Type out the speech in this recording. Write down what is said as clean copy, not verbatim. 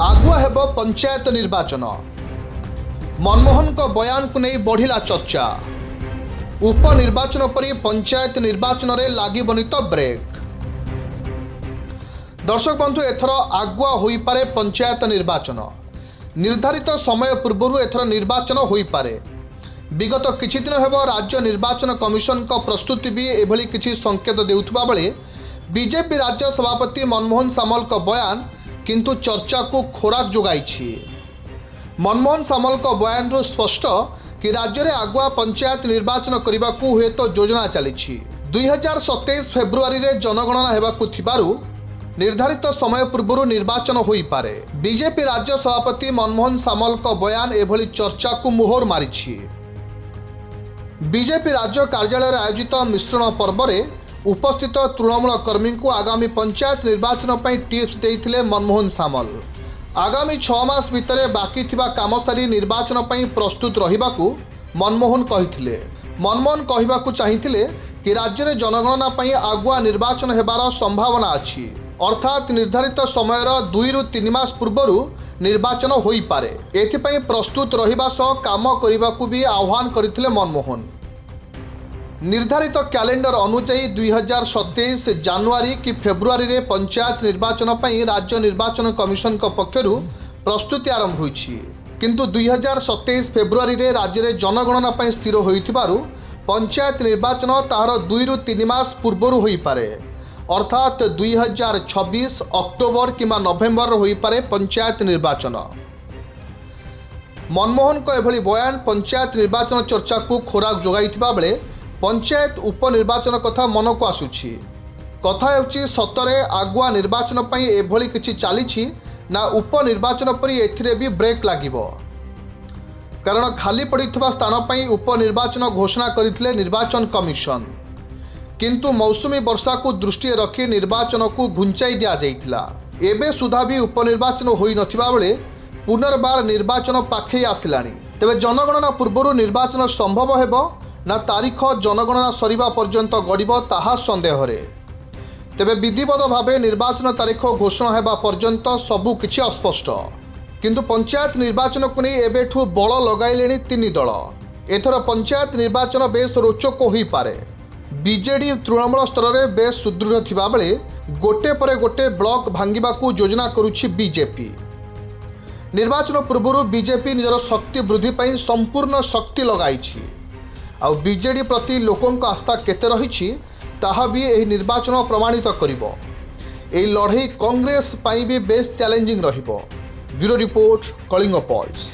आगुआ हेब पंचायत निर्वाचन। मनमोहन को बयान को नहीं बढ़िला चर्चा। उपनिर्वाचन परी पंचायत निर्वाचन रे लागिबनी तो ब्रेक। दर्शक बंधु एथर आगुआ होई पारे पंचायत निर्वाचन। निर्धारित समय पूर्व एथर निर्वाचन होई पारे। विगत किछि दिन हेब राज्य निर्वाचन कमिशन को प्रस्तुति भी एभली किछि संकेत देउथबा बेले बीजेपी राज्य सभापति मनमोहन सामल को बयान किंतु चर्चा को खोराक जोगाइछि। मनमोहन सामल को बयान रु स्पष्ट कि राज्य में आगुआ पंचायत निर्वाचन करने को हुए तो योजना चली 2027 फेब्रुआरी रे जनगणना हेबाकु थिबारु निर्धारित समय पूर्व निर्वाचन होई पारे। बीजेपी राज्य सभापति मनमोहन सामल को बयान एभली चर्चा को मुहर मारिछि। बीजेपी राज्य कार्यालय आयोजित मिश्रण पर्व में उपस्थित तृणमूल कर्मी को आगामी पंचायत निर्वाचन पर टिप्स देइथिले मनमोहन सामल। आगामी 6 मास भितर बाकी थिबा काम सारी निर्वाचन पर प्रस्तुत रहिबाकू मनमोहन कहिथिले। मनमोहन कहिबाकू चाहिथिले कि राज्य में जनगणना पर आगुआ निर्वाचन हेबार संभावना अछि, अर्थात निर्धारित समयर 2 ରୁ 3 मास पूर्व निर्वाचन होई पारे। एथिपई प्रस्तुत रहिबा सह काम करिबाकू भी आह्वान करथिले मनमोहन। निर्धारित कैलेंडर अनुଯାयी 2027 जानुआरी कि फेब्रुआरी रे पंचायत निर्वाचन पर राज्य निर्वाचन कमिशन को पक्षरु प्रस्तुति आरंभ होइछि, किंतु 2027 फेब्रुआरी रे राज्य में जनगणना पर स्थिर होइथिबारु पंचायत निर्वाचन तार 2 ରୁ 3 मास पूर्व होई पारे, अर्थात 2026 अक्टोबर किंवा नवेम्बर होई पारे पंचायत निर्वाचन। मनमोहन को एभली बयान पंचायत निर्वाचन चर्चा को खोराक जोगाइथिबा बेले पंचायत उपनिर्वाचन कथा मन को आसुछि। कथा हेउछि सतरे आगुआ निर्वाचन पई एभली किछि चालिछि ना उपनिर्वाचन परी एथिरे भी ब्रेक लागिबो, कारण खाली पड़िथिबा स्थान पई उपनिर्वाचन घोषणा करिथिले निर्वाचन कमिशन, किंतु मौसुमी वर्षा को दृष्टि रखी निर्वाचन को घुंचाई दिया जाइथिला। एबे सुधा भी उपनिर्वाचन होई नथिबा बेले पुनर्बार निर्वाचन पाखे आसिलानी। तेबे जनगणना पूर्व निर्वाचन संभव हेबो ना तारीख जनगणना सरिबा पर्यंत गड़िबो ताहा संदेह रे। तेबे विधिवत भावे निर्वाचन तारीख घोषणा हेबा पर्यंत सबु किछि अस्पष्ट, किंतु पंचायत निर्वाचन को नहीं एबेठू बल लगाइलेनी 3 दल। एथर पंचायत निर्वाचन बेस रोचक होई पारे। बीजेडी तृणमूल स्तर में बेस सुदृढ़ थिबा बेले गोटे परे गोटे ब्लॉक भांगिबाकू योजना करुछि बीजेपी। निर्वाचन पूर्व बीजेपी निजर शक्ति वृद्धि पई संपूर्ण शक्ति लगाइछि। आउ बीजेडी प्रति लोकों आस्था केते रहिछि ताहा भी एही निर्वाचन प्रमाणित करिवो। एही लड़ाई कांग्रेस पई भी बेस चैलेंजिंग रहिबो। Bureau report, Kalinga pulse.